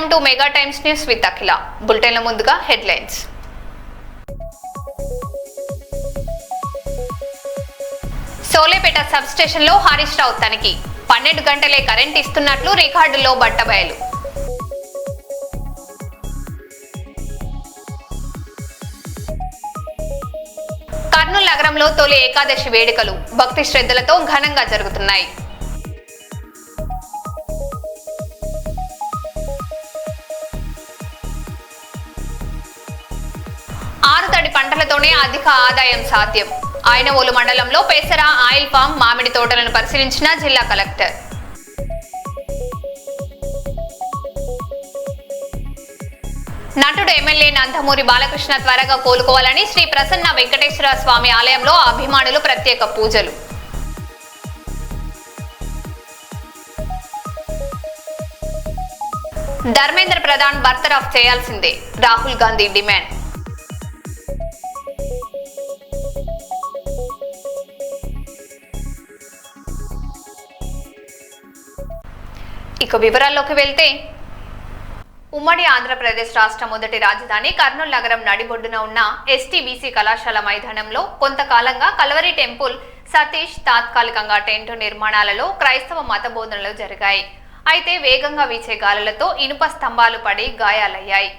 Welcome to Mega Times News with Akhila. బులెటిన్ల ముందుగా headlines. సోలేపేట sub station లో హరీష్ రావు తనిఖీ. 12 గంటలే కరెంట్ ఇస్తున్నట్లు రికార్డుల్లో బట్టబయలు. కర్నూలు నగరంలో తొలి ఏకాదశి వేడుకలు భక్తి శ్రద్ధలతో ఘనంగా జరుగుతున్నాయి. ఆరుతడి పంటలతోనే అధిక ఆదాయం సాధ్యం. ఆయనవోలు మండలంలో పేసర ఆయిల్ పామ్ మామిడి తోటలను పరిశీలించిన జిల్లా కలెక్టర్. నటుడు ఎమ్మెల్యే నందమూరి బాలకృష్ణ త్వరగా కోలుకోవాలని శ్రీ ప్రసన్న వెంకటేశ్వర స్వామి ఆలయంలో అభిమానులు ప్రత్యేక పూజలు. ధర్మేంద్ర ప్రధాన్ బర్తరఫ్ చేయాల్సిందే, రాహుల్ గాంధీ డిమాండ్. ఇక వివరాల్లోకి వెళ్తే, ఉమ్మడి ఆంధ్రప్రదేశ్ రాష్ట్ర మొదటి రాజధాని కర్నూలు నగరం నడిబొడ్డున ఉన్న ఎస్టీబీసీ కళాశాల మైదానంలో కొంతకాలంగా కల్వరి టెంపుల్, సతీష్ తాత్కాలికంగా టెంటు నిర్మాణాలలో క్రైస్తవ మత బోధనలు జరిగాయి. అయితే వేగంగా వీచే గాలులతో ఇనుప స్తంభాలు పడి గాయాలయ్యాయి.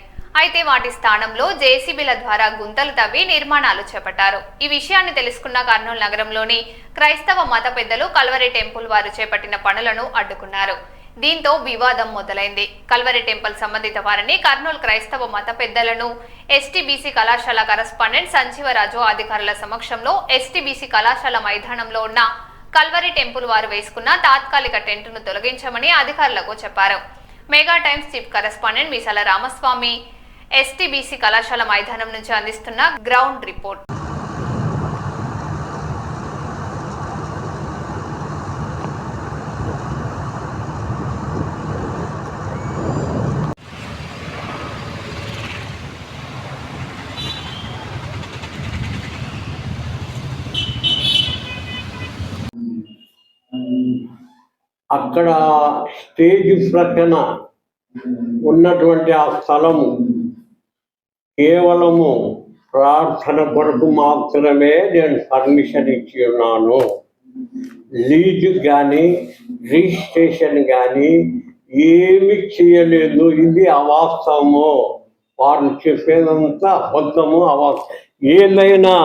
అయితే వాటి స్థానంలో జేసీబీల ద్వారా గుంతలు తవ్వి నిర్మాణాలు చేపట్టారు. ఈ విషయాన్ని తెలుసుకున్న కర్నూలు నగరంలోని క్రైస్తవ మత పెద్దలు కల్వరి టెంపుల్ వారు చేపట్టిన పనులను అడ్డుకున్నారు. దీంతో వివాదం మొదలైంది. కల్వరి టెంపుల్ సంబంధిత వారిని, కర్నూలు క్రైస్తవ మత పెద్దలను ఎస్టీబీసీ కళాశాల కరస్పాండెంట్ సంజీవరాజు అధికారుల సమక్షంలో ఎస్టీబీసీ కళాశాల మైదానంలో ఉన్న కల్వరి టెంపుల్ వారు వేసుకున్న తాత్కాలిక టెంటును తొలగించమని అధికారులకు చెప్పారు. మెగా టైమ్స్ చీఫ్ కరస్పాండెంట్ మీసాల రామస్వామి ఎస్టీబీసీ కళాశాల మైదానం నుంచి అందిస్తున్న గ్రౌండ్ రిపోర్ట్. అక్కడ స్టేజ్ ప్రక్కన ఉన్నటువంటి ఆ స్థలము కేవలము ప్రార్థన కొరకు మాత్రమే నేను పర్మిషన్ ఇచ్చి ఉన్నాను. లీజు కానీ రిజిస్ట్రేషన్ కానీ ఏమి చేయలేదు. ఇది అవాస్తవము. వారు చెప్పేదంతా అబద్ధము, అవాస్తవం. ఏదైనా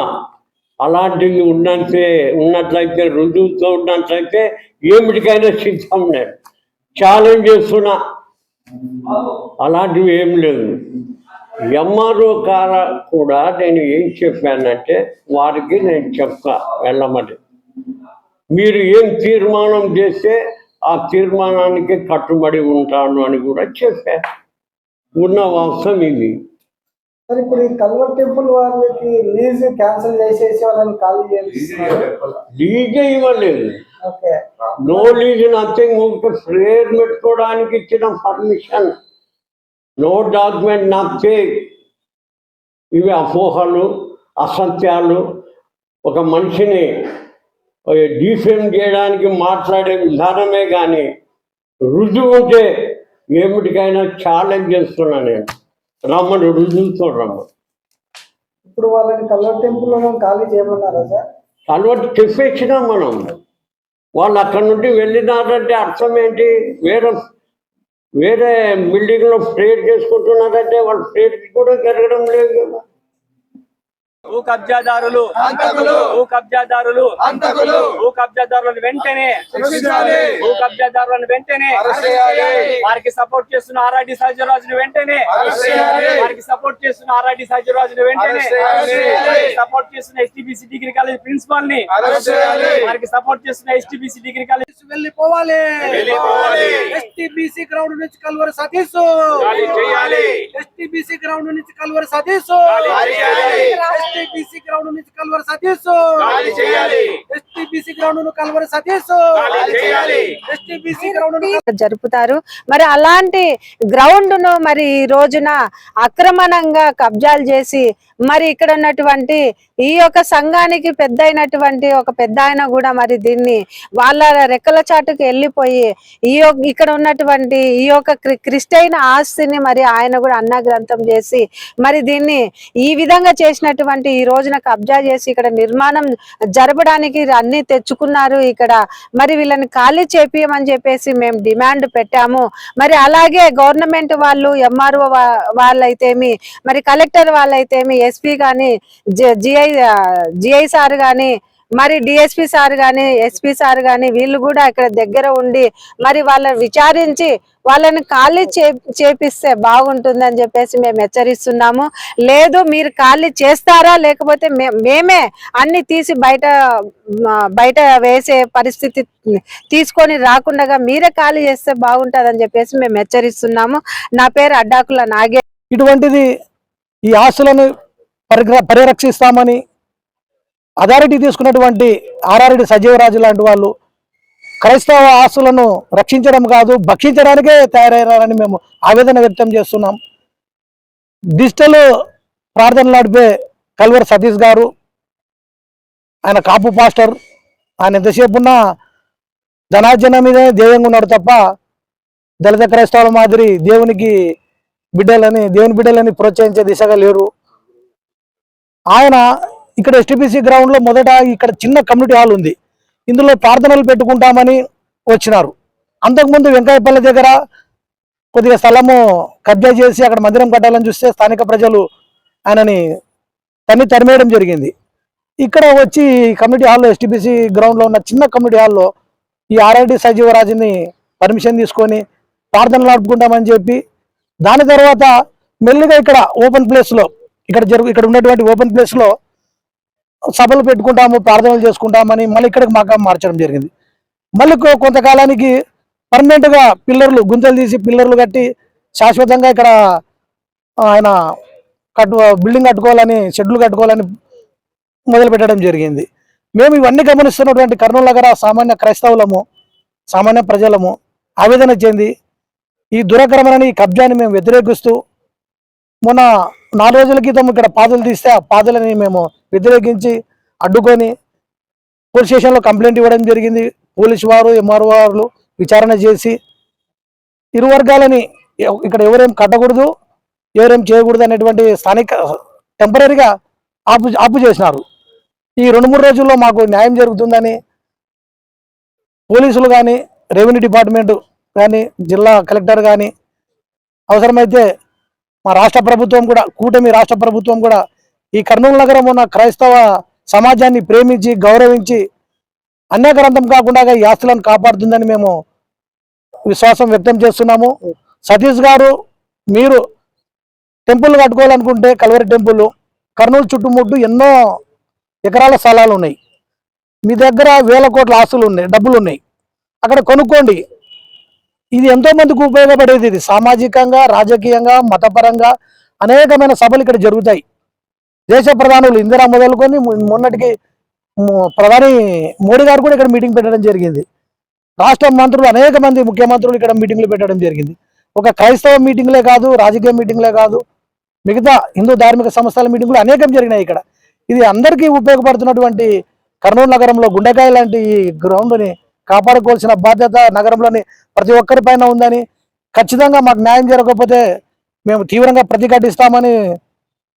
అలాంటివి ఉన్నట్లయితే రుజువుతో ఉన్నట్లయితే ఏమిటికైనా సిద్ధం. నేను ఛాలెంజ్ చేస్తున్నా. అలాంటివి ఏం లేదు. ఎంఆర్ఓ కూడా నేను ఏం చెప్పానంటే వారికి నేను చెప్తా వెళ్ళమని. మీరు ఏం తీర్మానం చేస్తే ఆ తీర్మానానికి కట్టుబడి ఉంటాను అని కూడా చెప్పాను. ఉన్న వాస్తవం ఇది. సార్, ఇప్పుడు ఈ కల్వర్ టెంపుల్ వాళ్ళకి లీజ్ క్యాన్సిల్ చేసేసి వాళ్ళని ఖాళీ చేయాలి. లీజే ఇవ్వలేదు. No lease, nothing. ప్రేయర్ పెట్టుకోవడానికి ఇచ్చిన పర్మిషన్, నో డాక్యుమెంట్, నథింగ్. ఇవి అపోహలు, అసత్యాలు. ఒక మనిషిని డిఫేమ్ చేయడానికి మాట్లాడే విధానమే కానీ రుజువు ఉంటే ఏమిటికైనా ఛాలెంజ్ చేస్తున్నా నేను. రమ్మని రుజువుతో రమ్మని. ఇప్పుడు వాళ్ళని కల్వర్ టెంపుల్ ఖాళీ చేయమన్నారా సార్? కల్వర్ చెప్పేసినా మనం. వాళ్ళు అక్కడి నుండి వెళ్ళినారంటే అర్థం ఏంటి? వేరే బిల్డింగ్లో ప్రేయర్ చేసుకుంటున్నారంటే వాళ్ళ ప్రేయర్కి కూడా జరగడం లేదు కదా. భూ కబ్జాదారులు వెంటనే వారికి సపోర్ట్ చేస్తున్న ఆర్ఆర్డి సజ్జరాజును వెంటనే సపోర్ట్ చేస్తున్న ఎస్టీబీసీ డిగ్రీ కాలేజ్ ప్రిన్సిపాల్ ని, వారికి సపోర్ట్ చేస్తున్న ఎస్టీబీసీ డిగ్రీ కాలేజ్ వెళ్ళిపోవాలి. ఎస్టీబీసీ గ్రౌండ్ నుంచి కల్వరి సతీష్, ఎస్టీబీసీ గ్రౌండ్ నుంచి కల్వరి సతీష్, ఎస్టీబీసీ గ్రౌండ్ నుంచి కల్వరి సతీష్, ఎస్టీబీసీ గ్రౌండ్ ను కల్వరి సతీష్ ఎస్టీబీసీ గ్రౌండ్ జరుపుతారు. మరి అలాంటి గ్రౌండ్ ను మరి ఈ రోజున అక్రమణంగా కబ్జాలు చేసి మరి ఇక్కడ ఉన్నటువంటి ఈ యొక్క సంఘానికి పెద్ద అయినటువంటి ఒక పెద్ద ఆయన కూడా మరి దీన్ని వాళ్ళ రెక్కల చాటుకు వెళ్ళిపోయి ఇక్కడ ఉన్నటువంటి ఈ యొక్క క్రిస్టియన్ ఆస్తిని మరి ఆయన కూడా అన్నగ్రంథం చేసి మరి దీన్ని ఈ విధంగా చేసినటువంటి ఈ రోజున కబ్జా చేసి ఇక్కడ నిర్మాణం జరపడానికి అన్ని తెచ్చుకున్నారు. ఇక్కడ మరి వీళ్ళని ఖాళీ చేపియమని చెప్పేసి మేము డిమాండ్ పెట్టాము. మరి అలాగే గవర్నమెంట్ వాళ్ళు ఎంఆర్ఓ వాళ్ళైతేమి మరి కలెక్టర్ వాళ్ళైతేమి ఎస్పీ కానీ జిఐ సార్ కానీ మరి డిఎస్పి సార్ కానీ ఎస్పీ సార్ కానీ వీళ్ళు కూడా ఇక్కడ దగ్గర ఉండి మరి వాళ్ళని విచారించి వాళ్ళని ఖాళీ చేపిస్తే బాగుంటుందని చెప్పేసి మేము హెచ్చరిస్తున్నాము. లేదు మీరు ఖాళీ చేస్తారా లేకపోతే మేమే అన్ని తీసి బయట వేసే పరిస్థితి తీసుకొని రాకుండా మీరే ఖాళీ చేస్తే బాగుంటుందని చెప్పేసి మేము హెచ్చరిస్తున్నాము. నా పేరు అడ్డాకుల నాగే. ఇటువంటిది ఈ ఆస్తులను పరిరక్షిస్తామని అథారిటీ తీసుకున్నటువంటి ఆర్ఆర్డి సజీవరాజు లాంటి వాళ్ళు క్రైస్తవ ఆస్తులను రక్షించడం కాదు భక్షించడానికే తయారయ్యారని మేము ఆవేదన వ్యక్తం చేస్తున్నాం. డిజిటల్ ప్రార్థనలు నడిపే కల్వరి సతీష్ గారు, ఆయన కాపు పాస్టర్, ఆయన ఎంతసేపు ఉన్న జనార్జన మీదే ధ్యేయంగా ఉన్నాడు తప్ప దళిత క్రైస్తవుల మాదిరి దేవుని బిడ్డలని ప్రోత్సహించే దిశగా లేరు. ఆయన ఇక్కడ ఎస్టీబీసీ గ్రౌండ్ లో మొదట ఇక్కడ చిన్న కమ్యూనిటీ హాల్ ఉంది, ఇందులో ప్రార్థనలు పెట్టుకుంటామని వచ్చినారు. అంతకుముందు వెంకయ్యపల్లి దగ్గర కొద్దిగా స్థలము కబ్జా చేసి అక్కడ మందిరం కట్టాలని చూస్తే స్థానిక ప్రజలు ఆయనని తరిమేయడం జరిగింది. ఇక్కడ వచ్చి కమ్యూనిటీ హాల్లో ఎస్టీబీసీ గ్రౌండ్ లో ఉన్న చిన్న కమ్యూనిటీ హాల్లో ఈ ఆర్ఆర్డి సజీవరాజుని పర్మిషన్ తీసుకొని ప్రార్థనలు నడుపుకుంటామని చెప్పి దాని తర్వాత మెల్లిగా ఇక్కడ ఓపెన్ ప్లేస్ లో ఇక్కడ ఉన్నటువంటి ఓపెన్ ప్లేస్ లో సభలు పెట్టుకుంటాము ప్రార్థనలు చేసుకుంటామని మళ్ళీ ఇక్కడికి మాకు మార్చడం జరిగింది. మళ్ళీ కొంతకాలానికి పర్మనెంట్ గా గుంతలు తీసి పిల్లర్లు కట్టి శాశ్వతంగా ఇక్కడ ఆయన బిల్డింగ్ కట్టుకోవాలని షెడ్లు కట్టుకోవాలని మొదలు పెట్టడం జరిగింది. మేము ఇవన్నీ గమనిస్తున్నటువంటి కర్నూలు నగర సామాన్య క్రైస్తవులము సామాన్య ప్రజలము ఆవేదన చెంది ఈ దురక్రమణని ఈ కబ్జాని మేము వ్యతిరేకిస్తూ మొన్న 4 రోజుల క్రితం ఇక్కడ పాదులు తీస్తే ఆ పాదులని మేము వ్యతిరేకించి అడ్డుకొని పోలీస్ స్టేషన్లో కంప్లైంట్ ఇవ్వడం జరిగింది. పోలీసు వారు ఎంఆర్ఓ వారు విచారణ చేసి ఇరు వర్గాలని ఇక్కడ ఎవరేం కట్టకూడదు ఎవరేం చేయకూడదు అనేటువంటి స్థానిక టెంపరీగా ఆపు చేసినారు. ఈ 2-3 రోజుల్లో మాకు న్యాయం జరుగుతుందని పోలీసులు కానీ రెవెన్యూ డిపార్ట్మెంట్ కానీ జిల్లా కలెక్టర్ కానీ అవసరమైతే మా రాష్ట్ర ప్రభుత్వం కూడా కూటమి రాష్ట్ర ప్రభుత్వం కూడా ఈ కర్నూలు నగరం ఉన్న క్రైస్తవ సమాజాన్ని ప్రేమించి గౌరవించి అన్యాక్రాంతం కాకుండా ఈ ఆస్తులను కాపాడుతుందని మేము విశ్వాసం వ్యక్తం చేస్తున్నాము. సతీష్ గారు, మీరు టెంపుల్ కట్టుకోవాలనుకుంటే కల్వరి టెంపుల్ కర్నూలు చుట్టుముట్టు ఎన్నో ఎకరాల స్థలాలు ఉన్నాయి, మీ దగ్గర వేల కోట్ల ఆస్తులు ఉన్నాయి, డబ్బులు ఉన్నాయి, అక్కడ కొనుక్కోండి. ఇది ఎంతో మందికి ఉపయోగపడేది. ఇది సామాజికంగా రాజకీయంగా మతపరంగా అనేకమైన సభలు ఇక్కడ జరుగుతాయి. దేశ ప్రధానులు ఇందిరా మొదలుకొని మొన్నటికి ప్రధాని మోడీ గారు కూడా ఇక్కడ మీటింగ్ పెట్టడం జరిగింది. రాష్ట్ర మంత్రులు అనేక మంది ముఖ్యమంత్రులు ఇక్కడ మీటింగ్లు పెట్టడం జరిగింది. ఒక క్రైస్తవ మీటింగ్లే కాదు, రాజకీయ మీటింగ్లే కాదు, మిగతా హిందూ ధార్మిక సంస్థల మీటింగ్లు అనేకం జరిగినాయి ఇక్కడ. ఇది అందరికీ ఉపయోగపడుతున్నటువంటి కర్నూలు నగరంలో గుండెకాయ లాంటి ఈ గ్రౌండ్ని కాపాడుకోవాల్సిన బాధ్యత నగరంలోని ప్రతి ఒక్కరి పైన ఉందని, ఖచ్చితంగా మాకు న్యాయం జరగకపోతే మేము తీవ్రంగా ప్రతిఘటిస్తామని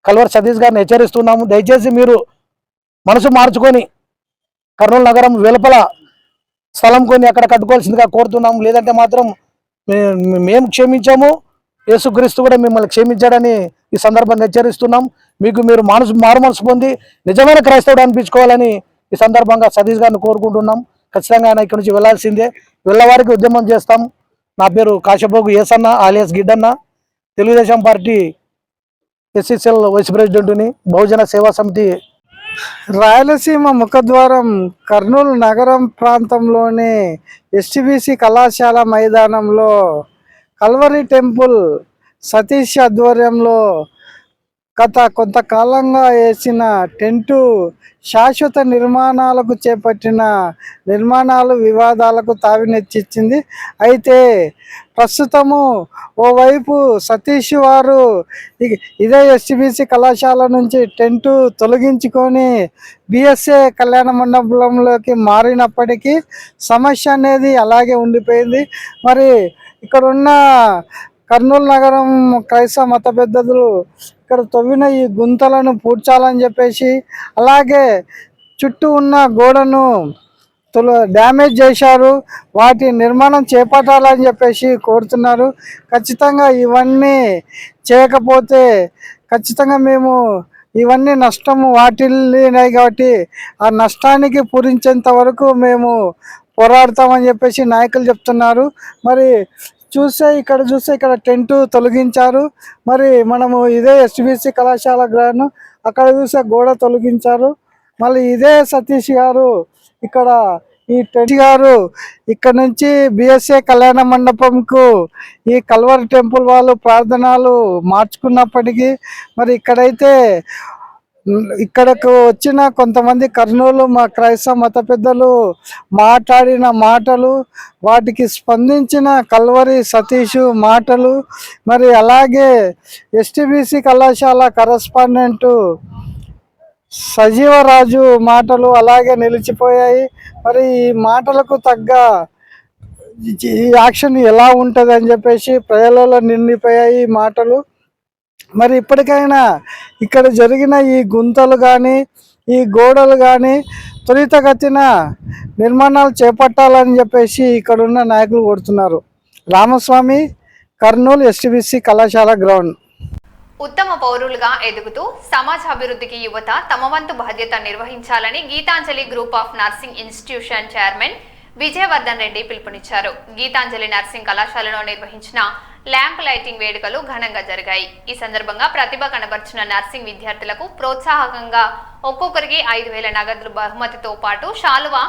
కల్వరి సతీష్ గారిని హెచ్చరిస్తున్నాము. దయచేసి మీరు మనసు మార్చుకొని కర్నూలు నగరం వెలుపల స్థలం కొని అక్కడ కట్టుకోవాల్సిందిగా కోరుతున్నాము. లేదంటే మాత్రం మేము క్షమించాము, యేసుక్రీస్తు కూడా మిమ్మల్ని క్షమించాడని ఈ సందర్భంగా హెచ్చరిస్తున్నాం. మీరు మారు మనసు పొంది నిజమైన క్రైస్తవుడు అనిపించుకోవాలని ఈ సందర్భంగా సతీష్ గారిని కోరుకుంటున్నాం. ఖచ్చితంగా ఆయన ఇక్కడి నుంచి వెళ్లాల్సిందే, వెళ్ళవారికి ఉద్యమం చేస్తాం. నా పేరు Kashapogu Esanna alias Giddanna, Telugu Desam party SSL vice ప్రెసిడెంట్ని, బహుజన సేవా సమితి. రాయలసీమ ముఖద్వారం కర్నూలు నగరం ప్రాంతంలోని ఎస్టీబీసీ కళాశాల మైదానంలో కల్వరి టెంపుల్ సతీష్ ఆధ్వర్యంలో గత కొంతకాలంగా వేసిన టెంటు శాశ్వత నిర్మాణాలకు చేపట్టిన నిర్మాణాలు వివాదాలకు తావినెచ్చింది. అయితే ప్రస్తుతము ఓవైపు సతీష్ వారు ఇదే ఎస్టీబీసీ కళాశాల నుంచి టెంటు తొలగించుకొని బిఎస్ఏ కళ్యాణ మండపంలోకి మారినప్పటికీ సమస్య అనేది అలాగే ఉండిపోయింది. మరి ఇక్కడున్న కర్నూలు నగరం క్రైస్తవ మత పెద్దలు ఇక్కడ తవ్విన ఈ గుంతలను పూడ్చాలని చెప్పేసి, అలాగే చుట్టూ ఉన్న గోడను డ్యామేజ్ చేశారు, వాటి నిర్మాణం చేపట్టాలని చెప్పేసి కోరుతున్నారు. ఖచ్చితంగా ఇవన్నీ చేయకపోతే ఖచ్చితంగా మేము ఇవన్నీ నష్టము వాటిల్లినాయి కాబట్టి ఆ నష్టానికి పూరించేంత వరకు మేము పోరాడతామని చెప్పేసి నాయకులు చెప్తున్నారు. మరి చూస్తే ఇక్కడ టెంటు తొలగించారు. మరి మనము ఇదే ఎస్టీబీసీ కళాశాల గ్రౌండ్ అక్కడ చూస్తే గోడ తొలగించారు. మళ్ళీ ఇదే సతీష్ గారు ఇక్కడ ఈ టెంట్ గారు ఇక్కడ నుంచి బిఎస్ఏ కళ్యాణ మండపంకు ఈ కల్వర్ టెంపుల్ వాళ్ళు ప్రార్థనలు మార్చుకున్నప్పటికీ మరి ఇక్కడకు వచ్చిన కొంతమంది కర్నూలు మా క్రైస్తవ మత పెద్దలు మాట్లాడిన మాటలు, వాటికి స్పందించిన కల్వరి సతీష్ మాటలు, మరి అలాగే ఎస్టీబీసీ కళాశాల కరస్పాండెంటు సజీవరాజు మాటలు అలాగే నిలిచిపోయాయి. మరి ఈ మాటలకు తగ్గ ఈ యాక్షన్ ఎలా ఉంటుంది అని చెప్పేసి ప్రజలలో నిండిపోయాయి ఈ మాటలు. మరి ఇప్పటికైనా ఇక్కడ జరిగిన ఈ గుంతలు కానీ ఈ గోడలు కానీ త్వరితగతిన నిర్మాణాలు చేపట్టాలని చెప్పేసి ఇక్కడున్న నాయకులు కోరుతున్నారు. రామస్వామి, కర్నూలు ఎస్టీబీసీ కళాశాల గ్రౌండ్. ఉత్తమ పౌరులుగా ఎదుగుతూ సమాజ అభివృద్ధికి యువత తమ వంతు బాధ్యత నిర్వహించాలని Gitanjali group of nursing institution chairman Vijayavardhan Reddy పిలుపునిచ్చారు. గీతాంజలి నర్సింగ్ కళాశాలలో నిర్వహించిన ల్యాంప్ లైటింగ్ వేడుకలు ఘనంగా జరిగాయి. ఈ సందర్భంగా ప్రతిభ కనబర్చిన నర్సింగ్ విద్యార్థులకు ప్రోత్సాహకంగా ఒక్కొక్కరికి 5,000 నగదు బహుమతితో పాటు శాలువా,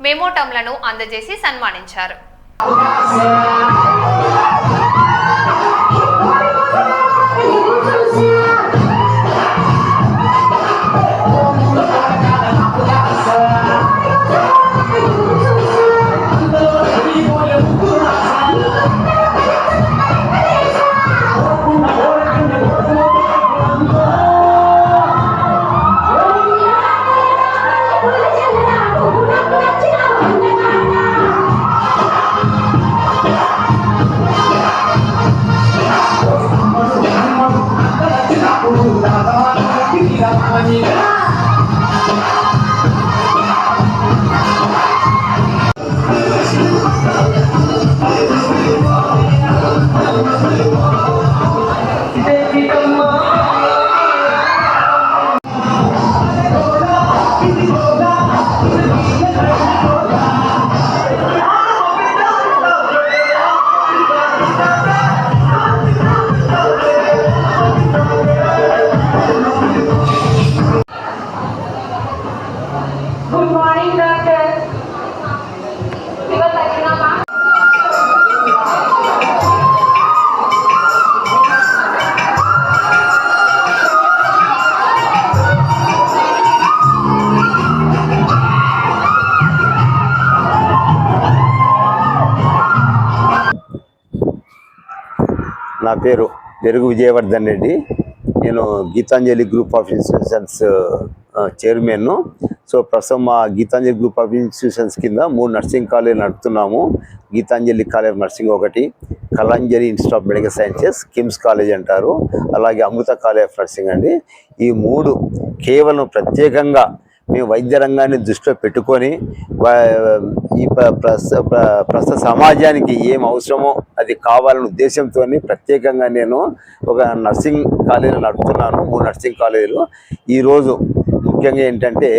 మెమోటంలను అందజేసి సన్మానించారు. నా పేరు పెరుగు విజయవర్ధన్ రెడ్డి. నేను గీతాంజలి గ్రూప్ ఆఫ్ ఇన్స్టిట్యూషన్స్ చైర్మన్ను. సో ప్రస్తుతం మా గీతాంజలి గ్రూప్ ఆఫ్ ఇన్స్టిట్యూషన్స్ కింద 3 నర్సింగ్ కాలేజీలు నడుపుతున్నాము. గీతాంజలి కాలేజ్ నర్సింగ్ ఒకటి, Kalanjali institute of medical sciences, KIMS college అంటారు, అలాగే అమృత కాలేజ్ ఆఫ్ నర్సింగ్ అండి. ఈ 3 కేవలం ప్రత్యేకంగా మేము వైద్య రంగాన్ని దృష్టిలో పెట్టుకొని ఈ ప్రస్తుత సమాజానికి ఏం అవసరమో అది కావాలనే ఉద్దేశంతో ప్రత్యేకంగా నేను ఒక నర్సింగ్ కాలేజీలు నడుపుతున్నాను. 3 నర్సింగ్ కాలేజీలు. ఈరోజు ముఖ్యంగా ఏంటంటే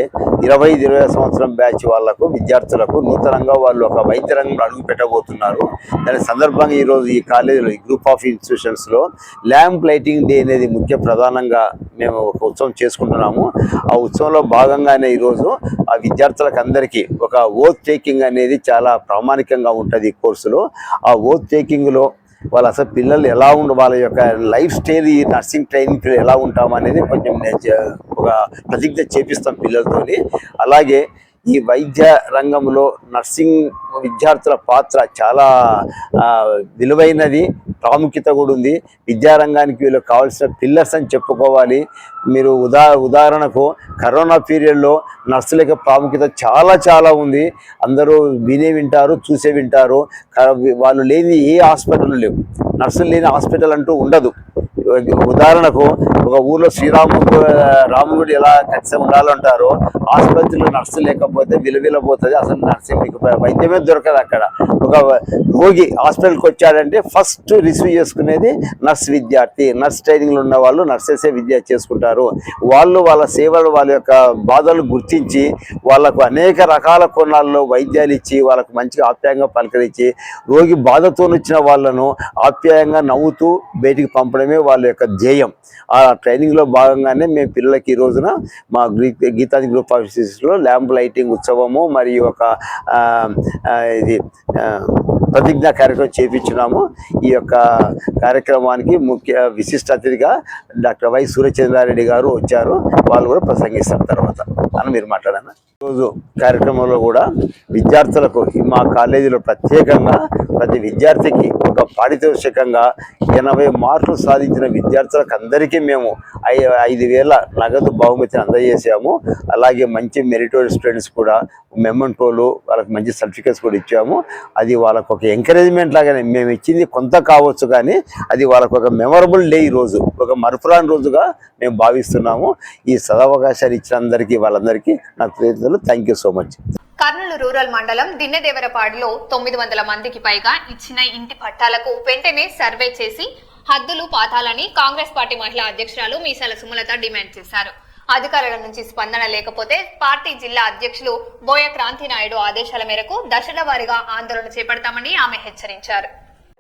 20-20 సంవత్సరం బ్యాచ్ వాళ్ళకు విద్యార్థులకు నూతనంగా వాళ్ళు ఒక వైద్య రంగంలో అడుగు పెట్టబోతున్నారు. దాని సందర్భంగా ఈరోజు ఈ కాలేజీలో, ఈ గ్రూప్ ఆఫ్ ఇన్స్టిట్యూషన్స్లో ల్యాంప్ లైటింగ్ డే అనేది ముఖ్య ప్రధానంగా మేము ఒక ఉత్సవం చేసుకుంటున్నాము. ఆ ఉత్సవంలో భాగంగానే ఈరోజు ఆ విద్యార్థులకు అందరికీ ఒక ఓత్ టేకింగ్ అనేది చాలా ప్రామాణికంగా ఉంటుంది ఈ కోర్సులో. ఆ ఓత్ టేకింగ్లో వాళ్ళు అసలు పిల్లలు ఎలా వాళ్ళ యొక్క లైఫ్ స్టైల్ ఈ నర్సింగ్ ట్రైనింగ్ ఎలా ఉంటాం అనేది కొంచెం ఒక ప్రతిజ్ఞ చేపిస్తాం పిల్లలతోని. అలాగే ఈ వైద్య రంగంలో నర్సింగ్ విద్యార్థుల పాత్ర చాలా విలువైనది, ప్రాముఖ్యత కూడా ఉంది. విద్యారంగానికి వీళ్ళకి కావాల్సిన పిల్లర్స్ అని చెప్పుకోవాలి. మీరు ఉదాహరణకు కరోనా పీరియడ్లో నర్సుల యొక్క ప్రాముఖ్యత చాలా ఉంది. అందరూ వింటారు, చూసే వింటారు. వాళ్ళు లేని ఏ హాస్పిటల్ లేవు, నర్సులు లేని హాస్పిటల్ అంటూ ఉండదు. ఉదాహరణకు ఒక ఊర్లో రాముడు ఎలా ఖచ్చితంగా ఉండాలంటారో ఆసుపత్రిలో నర్సు లేకపోతే విలువిలబోతుంది. అసలు నర్సింగ్ మీకు వైద్యమే దొరకదు. అక్కడ ఒక రోగి హాస్పిటల్కి వచ్చాడంటే ఫస్ట్ రిసీవ్ చేసుకునేది నర్స్ విద్యార్థి. నర్స్ ట్రైనింగ్లో ఉన్న వాళ్ళు నర్సెసే విద్య చేసుకుంటారు. వాళ్ళు వాళ్ళ సేవలు, వాళ్ళ యొక్క బాధలు గుర్తించి వాళ్ళకు అనేక రకాల కోణాల్లో వైద్యాలు ఇచ్చి వాళ్ళకు మంచిగా ఆప్యాయంగా పలకరించి రోగి బాధతో వచ్చిన వాళ్ళను ఆప్యాయంగా నవ్వుతూ బయటికి పంపడమే వాళ్ళ యొక్క ధ్యేయం. ఆ ట్రైనింగ్లో భాగంగానే మేము పిల్లలకి ఈ రోజున మా గీతాంజలి గ్రూప్ ఆఫ్ ఇన్స్టిట్యూట్స్లో ల్యాంప్ లైటింగ్ ఉత్సవము మరియు ఒక ఇది ప్రతిజ్ఞా కార్యక్రమం చేపించున్నాము. ఈ యొక్క కార్యక్రమానికి ముఖ్య విశిష్ట అతిథిగా డాక్టర్ వై సూర్యచంద్రారెడ్డి గారు వచ్చారు. వాళ్ళు కూడా ప్రసంగిస్తారు తర్వాత అని మీరు మాట్లాడాను. ఈరోజు కార్యక్రమంలో కూడా విద్యార్థులకు మా కాలేజీలో ప్రత్యేకంగా ప్రతి విద్యార్థికి ఒక పారితోషికంగా 80 మార్కులు సాధించిన విద్యార్థులకు అందరికీ మేము 5,000 నగదు బహుమతిని అందజేసాము. అలాగే మంచి మెరిటోరియస్ స్టూడెంట్స్ కూడా మెమెంటోలు, వాళ్ళకి మంచి సర్టిఫికేట్స్ కూడా ఇచ్చాము. అది వాళ్ళకు ఒక ఎంకరేజ్మెంట్ లాగానే మేము ఇచ్చింది కొంత కావచ్చు, కానీ అది వాళ్ళకు ఒక మెమరబుల్ డే, ఈ రోజు ఒక మరపురాని రోజుగా మేము భావిస్తున్నాము. ఈ సదవకాశాలు ఇచ్చిన అందరికీ వాళ్ళందరికీ నా కృతజ్ఞతలు. Thank you so much. Kurnool rural మండలం దిన్నెదేవరపాడులో 900 మందికి పైగా ఇచ్చిన ఇంటి పట్టాలకు వెంటనే సర్వే చేసి హద్దులు పాతాలని కాంగ్రెస్ పార్టీ మహిళా అధ్యక్షురాలు మీసాల సుమలత డిమాండ్ చేశారు. అధికారుల నుంచి స్పందన లేకపోతే పార్టీ జిల్లా అధ్యక్షులు బోయ క్రాంతి నాయుడు ఆదేశాల మేరకు దశల వారీగా ఆందోళన చేపడతామని ఆమె హెచ్చరించారు.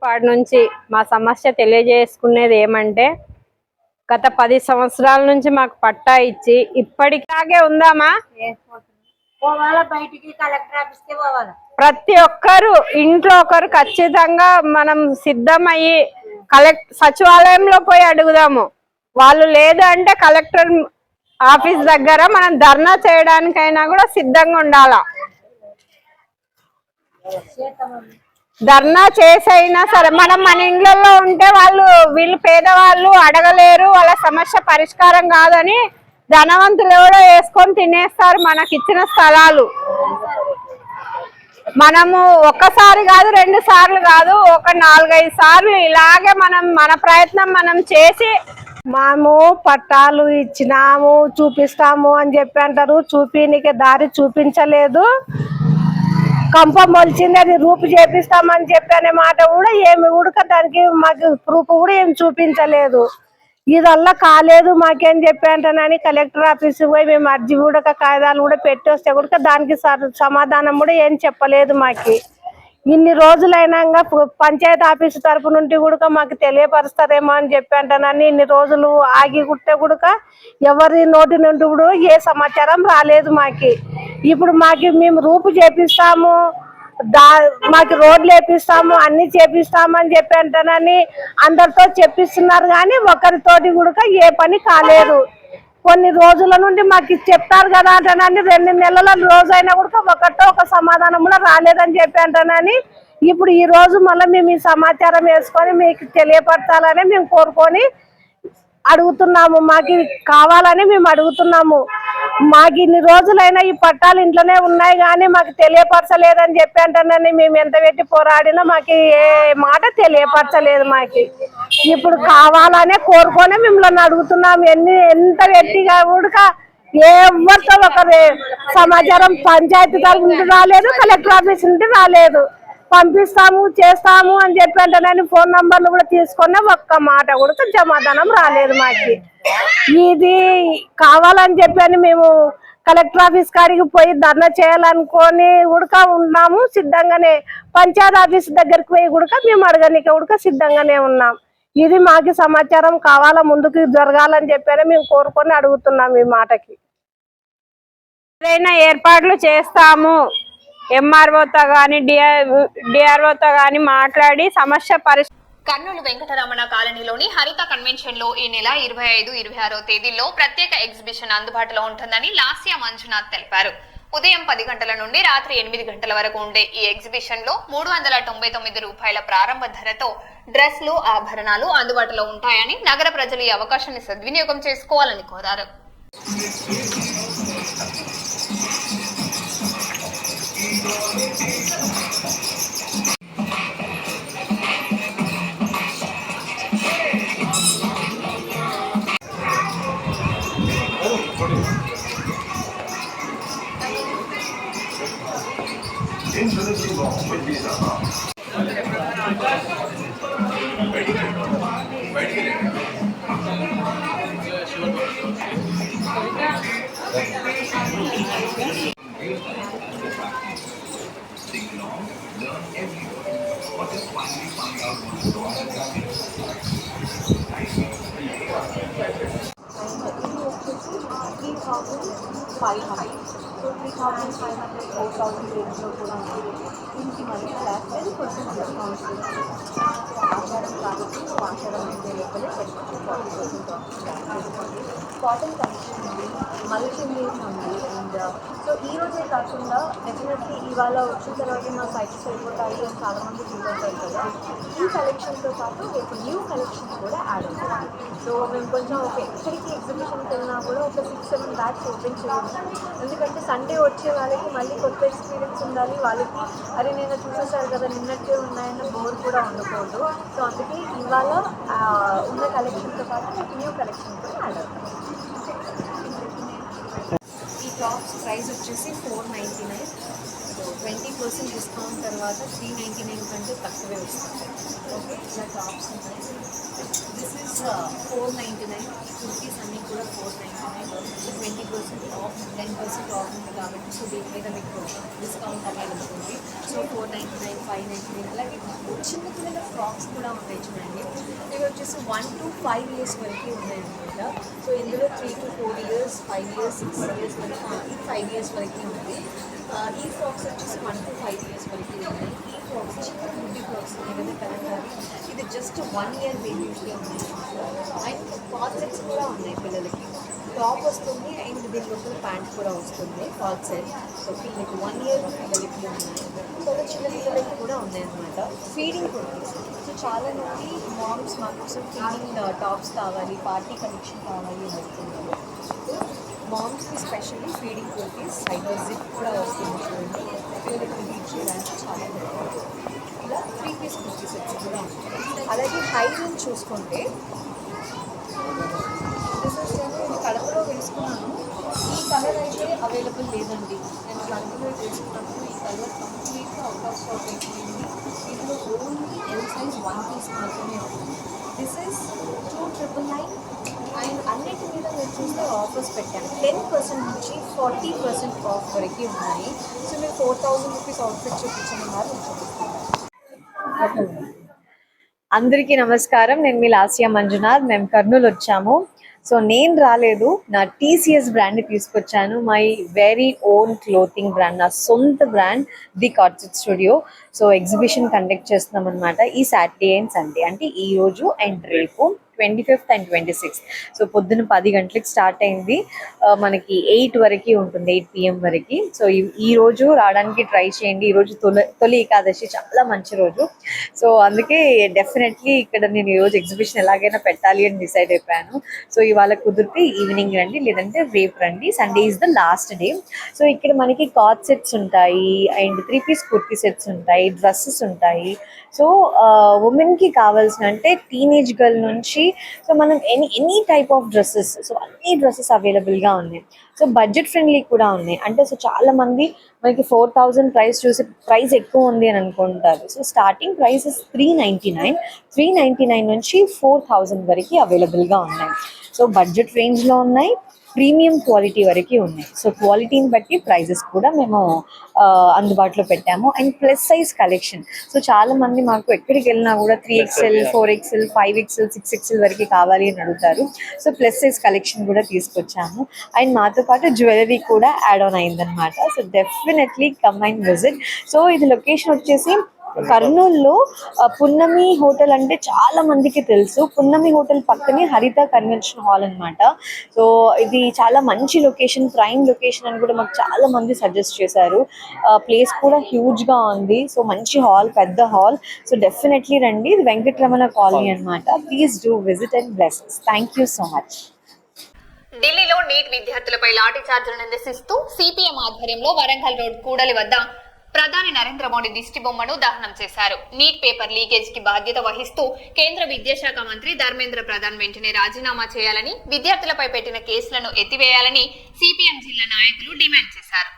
పాటి నుంచి మా సమస్య తెలియజేసుకునేది ఏమంటే, గత 10 సంవత్సరాల నుంచి మాకు పట్టా ఇచ్చి ఇప్పటిలాగే ఉందామా? ప్రతి ఒక్కరు ఇంట్లో ఒకరు ఖచ్చితంగా మనం సిద్ధమయ్యి సచివాలయంలో పోయి అడుగుదాము. వాళ్ళు లేదు అంటే కలెక్టర్ ఆఫీస్ దగ్గర మనం ధర్నా చేయడానికైనా కూడా సిద్ధంగా ఉండాలా. ధర్నా చేసైనా సరే మనం మన ఇండ్లలో ఉంటే వీళ్ళు పేదవాళ్ళు అడగలేరు, వాళ్ళ సమస్య పరిష్కారం కాదని ధనవంతులు ఎవడో వేసుకొని తినేస్తారు మనకి ఇచ్చిన స్థలాలు. మనము ఒక్కసారి కాదు, 2 సార్లు కాదు, ఒక 4-5 సార్లు ఇలాగే మన ప్రయత్నం మనం చేసి మేము పట్టాలు ఇచ్చినాము చూపిస్తాము అని చెప్పి అంటారు. చూపినికి దారి చూపించలేదు. కంప మొలిచింది, అది రూపు చేపిస్తామని చెప్పి అనే మాట కూడా ఏమి ఉడక దానికి మాకు ప్రూఫ్ కూడా ఏం చూపించలేదు. ఇదల్లా కాలేదు మాకేం చెప్పి అంటానని కలెక్టర్ ఆఫీస్ పోయి మేము అర్జీ కూడా కాగితాలు కూడా పెట్టి వస్తే కూడా దానికి సమాధానం కూడా ఏం చెప్పలేదు. మాకి ఇన్ని రోజులైనాక పంచాయతీ ఆఫీసు తరపు నుండి కూడా మాకు తెలియపరుస్తారేమో అని చెప్పి అంటానని ఇన్ని రోజులు ఆగి కుట్టే కూడా ఎవరి నోటి నుండి కూడా ఏ సమాచారం రాలేదు మాకి. ఇప్పుడు మేము రూపు చేపిస్తాము, మాకు రోడ్లు వేపిస్తాము, అన్ని చేపిస్తామని చెప్పి అంటానని అందరితో చెప్పిస్తున్నారు, కానీ ఒకరితోటి కూడా ఏ పని కాలేదు. కొన్ని రోజుల నుండి మాకు చెప్తారు కదా అంటానని 2 నెలల రోజైనా కూడా ఒకరితో ఒక సమాధానం కూడా రాలేదని చెప్పి అంటానని ఇప్పుడు ఈ రోజు మళ్ళీ మేము ఈ సమాచారం వేసుకొని మీకు తెలియపరచాలని మేము కోరుకొని అడుగుతున్నాము. మాకు కావాలని మేము అడుగుతున్నాము. మాకు ఇన్ని రోజులైనా ఈ పట్టాలు ఇంట్లోనే ఉన్నాయి కానీ మాకు తెలియపరచలేదని చెప్పి అంటానని మేము ఎంత పెట్టి పోరాడినా మాకు ఏ మాట తెలియపరచలేదు. మాకు ఇప్పుడు కావాలనే కోరుకొని మిమ్మల్ని అడుగుతున్నాము. ఎంత గట్టిగా కూడా ఎవరితో ఒక సమాచారం పంచాయతీ తరఫు నుండి రాలేదు, కలెక్టర్ ఆఫీస్ నుండి రాలేదు. పంపిస్తాము చేస్తాము అని చెప్పి అంటానని ఫోన్ నంబర్లు కూడా తీసుకున్నా ఒక్క మాట కూడా సమాధానం రాలేదు. మాకు ఇది కావాలని చెప్పి అని మేము కలెక్టర్ ఆఫీస్ కాడికి పోయి ధర్నా చేయాలనుకొని కూడా ఉన్నాము. సిద్ధంగానే పంచాయతీ ఆఫీస్ దగ్గరికి పోయి కూడా మేము అడగనిక కూడా సిద్ధంగానే ఉన్నాం. ఇది మాకు సమాచారం కావాలా, ముందుకు జరగాలని చెప్పి మేము కోరుకొని అడుగుతున్నాం. ఈ మాటకి ఏదైనా ఏర్పాట్లు చేస్తాము, ఎంఆర్ఓతో కానీ డిఆర్ఓతో కానీ మాట్లాడి సమస్య కర్నూలు వెంకటరమణ కాలనీలోని హరిత కన్వెన్షన్ లో ఈ నెల 25, 26 తేదీల్లో ప్రత్యేక ఎగ్జిబిషన్ అందుబాటులో ఉంటుందని లాస్య మంజునాథ్ తెలిపారు. ఉదయం 10 గంటల నుండి రాత్రి 8 గంటల వరకు ఉండే ఈ ఎగ్జిబిషన్ లో 399 రూపాయల ప్రారంభ ధరతో డ్రెస్లు, ఆభరణాలు అందుబాటులో ఉంటాయని నగర ప్రజలు ఈ అవకాశాన్ని సద్వినియోగం చేసుకోవాలని కోరారు. So 3,500, 4,000 రేంజ్లో కూడా ఉంది. దీనికి మళ్ళీ 10% డిస్కౌంట్స్ ఆషాఢం కాబట్టి ఆషాఢం ఉండే లోపలే 40% కాటన్ కలెక్షన్ ఉంది, మల్షన్ లేస్ ఉంది. అండ్ సో ఈ రోజే కాకుండా డెఫినెట్లీ ఇవాళ వచ్చిన తర్వాత మా సైట్స్ అయిపోతాయి అని చాలామంది ఫీల్ అవుతారు కదా. ఈ కలెక్షన్తో పాటు రేపు న్యూ కలెక్షన్స్ కూడా యాడ్ అవుతుంది. సో మేము కొంచెం ఎక్కడికి ఎగ్జిబిషన్కి వెళ్ళినా కూడా ఒక 6-7 బ్యాగ్స్ ఓపెన్ చేయాలి. ఎందుకంటే సండే వచ్చే వాళ్ళకి మళ్ళీ కొత్త ఎక్స్పీరియన్స్ ఉండాలి. వాళ్ళకి అరే నేను చూసేసారు కదా నిన్నట్టే ఉన్నాయన్న బోర్ కూడా ఉండకూడదు. సో అందుకే ఇవాళ ఉన్న కలెక్షన్తో పాటు రేపు న్యూ కలెక్షన్ కూడా యాడ్ అవుతుంది. ఈ టాప్స్ ప్రైస్ వచ్చేసి 499. సో 20% డిస్కౌంట్ తర్వాత 399 కంటే తక్కువే వస్తుంది. ఓకే, ఇలా టాప్స్ ఉన్నాయి. This is 499. కుర్తీస్ అన్నీ కూడా 499. సో 20% ఆఫ్, 10% ఆఫ్ ఉంది కాబట్టి సో దీని మీద మీకు డిస్కౌంట్ అనేది ఉంటుంది. సో 499, 599 అలాగే చిన్న పిల్లల ఫ్రాక్స్ కూడా ఉన్నాయి చూడండి. ఇవి వచ్చేసి 1 to 5 years వరకు ఉన్నాయి అనమాట. సో ఇందులో 3 to 4 years, 5 years, 6 years వరకు, 5 years వరకు ఉంది. ఈ ఫ్రాక్స్ వచ్చేసి 1 to 5 years వరకు ఉన్నాయి. ఈ ఫ్రాక్స్ చిన్న బ్యూటీ ఫ్రాక్స్ ఉన్నాయి కదా కలంకారీ, ఇది జస్ట్ 1 year బేబీస్కి ఉన్నాయి. అండ్ కాల్ సెట్స్ కూడా ఉన్నాయి పిల్లలకి. టాప్ వస్తుంది అండ్ దీని లోపల ప్యాంట్ కూడా వస్తుంది కాల్ సెట్. సో పిల్లలకి 1 year పిల్లలకి ఉన్నాయి. సో చిన్న పిల్లలకి కూడా ఉన్నాయి అనమాట. ఫీడింగ్ కుర్తీస్. సో చాలా మంది మామ్స్ మా కోసం ఫీడింగ్ టాప్స్ కావాలి, పార్టీ కలెక్షన్ కావాలి అని అడుగుతున్నారు. మామ్స్కి specially feeding kurtis, side zip కూడా వస్తుంది చూడండి. పిల్లలకి రీచ్ చేయడానికి చాలా బాగుంటుంది. ఇలా 3 piece కుర్తీ సెట్స్ కూడా ఉంటాయి. అలాగే హై రేంజ్ చూసుకుంటే నేను కడపలో వేసుకున్నాను. ఈ కలర్ అయితే అవైలబుల్ లేదండి. నేను కడపలో వేసుకున్నప్పుడు ఈ కలర్ కంప్లీట్గా అవుట్ ఆఫ్ స్టాక్ అయిపోయింది. ఇందులో ఓన్లీ ఎల్ సైజ్ 1 piece మాత్రమే ఉంది. This is 299. అండ్ అన్నిటి మీద మీరు చూస్తే ఆఫర్స్ పెట్టాను. 10% నుంచి 40% ఆఫ్ వరకు ఉన్నాయి. సో మీరు 4,000 రూపీస్ అవుట్ఫిట్ చూపించిన వారు చూపిస్తున్నారు. అందరికీ నమస్కారం. నేను మీ లాస్య మంజునాథ్. మేము కర్నూలు వచ్చాము. సో నేను రాలేదు, నా TCS బ్రాండ్ని తీసుకొచ్చాను. My very own clothing brand, నా సొంత brand the cord set studio. So exhibition conduct చేస్తున్నాం అనమాట ఈ సాటర్డే అండ్ సండే, అంటే ఈ రోజు అండ్ రేపు 25th and 26th. సో పొద్దున్న 10 గంటలకు స్టార్ట్ అయింది, మనకి 8 వరకు ఉంటుంది, 8 PM వరకు. సో ఈ రోజు రావడానికి ట్రై చేయండి. ఈరోజు తొలి ఏకాదశి, చాలా మంచి రోజు. సో అందుకే డెఫినెట్లీ ఇక్కడ నేను ఈరోజు ఎగ్జిబిషన్ ఎలాగైనా పెట్టాలి అని డిసైడ్ అయిపోయాను. సో ఇవాళ కుదిరితే ఈవినింగ్ రండి, లేదంటే రేపు రండి. Sunday is the last day. So ఇక్కడ మనకి కార్డ్ సెట్స్ ఉంటాయి అండ్ 3 piece కుర్తీ సెట్స్ ఉంటాయి, డ్రెస్సెస్ ఉంటాయి. సో ఉమెన్కి కావాల్సిన, అంటే టీనేజ్ గర్ల్ నుంచి సో మనం any type of dresses, so అన్ని డ్రెస్సెస్ అవైలబుల్గా ఉన్నాయి. సో బడ్జెట్ ఫ్రెండ్లీ కూడా ఉన్నాయి. అంటే సో చాలా మంది మనకి 4,000 ప్రైస్ చూసి ప్రైస్ ఎక్కువ ఉంది అని అనుకుంటారు. సో స్టార్టింగ్ ప్రైస్ 399 నుంచి 4,000 వరకు అవైలబుల్గా ఉన్నాయి. సో బడ్జెట్ రేంజ్లో ఉన్నాయి, ప్రీమియం క్వాలిటీ వరకు ఉన్నాయి. సో క్వాలిటీని బట్టి ప్రైజెస్ కూడా మేము అందుబాటులో పెట్టాము. And plus size collection. So చాలా మంది మాకు ఎక్కడికి వెళ్ళినా కూడా 3XL, 4XL, 5XL, 6XL వరకు కావాలి అని అడుగుతారు. సో ప్లస్ సైజ్ కలెక్షన్ కూడా తీసుకొచ్చాము. అండ్ మాతో పాటు జ్యువెలరీ కూడా యాడ్ ఆన్ అయిందనమాట. So definitely come and visit. So ఇది లొకేషన్ వచ్చేసి కర్నూలులో పున్నమి హోటల్ అంటే చాలా మందికి తెలుసు. పున్నమి హోటల్ పక్కనే హరిత కన్వెన్షన్ హాల్ అన్నమాట. సో ఇది చాలా మంచి లొకేషన్, ప్రైమ్ లొకేషన్ అని కూడా మాకు చాలా మంది సజెస్ట్ చేశారు. ప్లేస్ కూడా హ్యూజ్ గా ఉంది. సో మంచి హాల్, పెద్ద హాల్. సో డెఫినెట్లీ రండి. ఇది వెంకటరమణ కాలనీ అన్నమాట. Please do visit and bless. Thank you so much. ఢిల్లీలో నీట్ విద్యార్థులపై లాఠీ చార్జీలను నిరసిస్తూ సిపిఎం ఆధ్వర్యంలో వరంగల్ రోడ్ కూడలి వద్ద ప్రధాని నరేంద్ర మోడీ దిష్టి బొమ్మను దహనం చేశారు. నీట్ పేపర్ లీకేజ్ కి బాధ్యత వహిస్తూ కేంద్ర విద్యాశాఖ మంత్రి ధర్మేంద్ర ప్రధాన్ వెంటనే రాజీనామా చేయాలని, విద్యార్థులపై పెట్టిన కేసులను ఎత్తివేయాలని సిపిఎం జిల్లా నాయకులు డిమాండ్ చేశారు.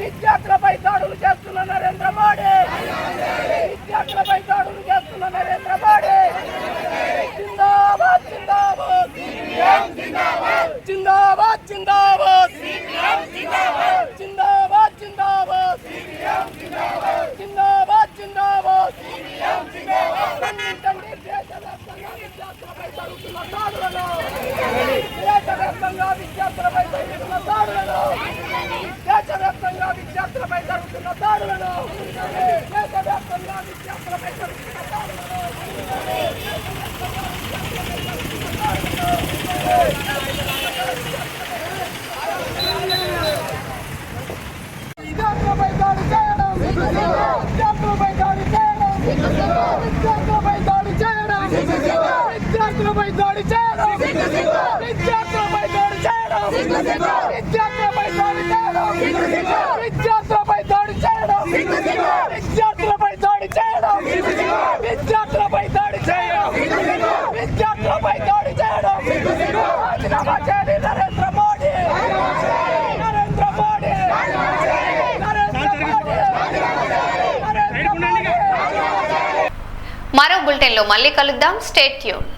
విద్యార్థులపై దాడులు చేస్తున్న నరేంద్ర మోడీ, విద్యార్థులపై దాడులు చేస్తున్న నరేంద్ర మోడీ. జిందాబాద్ జిందాబాద్ జిందాబాద్ జిందాబాద్ జిందాబాద్ జిందాబాద్ జిందాబాద్ జిందాబాద్ జిందాబాద్. ఖండించండి దేశవ్యాప్తంగా విద్యార్థులపై జరుగుతున్న దాడులను, దేశవ్యాప్తంగా విద్యార్థులపై జరుగుతున్న దాడులను, దేశవ్యాప్తంగా విద్యార్థులపై జరుగుతున్న దాడులను, దేశవ్యాప్తంగా విద్యార్థులపై జరుగుతున్న దాడులను. విద్యార్థులపై దాడి చేయడం, విద్యార్థులపై దాడి చేయడం, విద్యార్థులపై దాడి చేయడం, విద్యార్థులపై దాడి చేయడం, విద్యార్థులపై దాడి చేయడం, విద్యార్థులపై దాడి చేయడం, విద్యార్థులపై దాడి చేయడం, విద్యార్థులపై దాడి చేయడం, విద్యార్థులపై దాడి చేయడం, విద్యార్థులపై దాడి చేయడం. రాజీనామా చేయాలి నరేంద్ర మోడీ, నరేంద్ర మోడీ, నరేంద్ర మోడీ, నరేంద్ర మోడీ. మరో బులెటిన్ లో మళ్ళీ కలుద్దాం. Stay tune.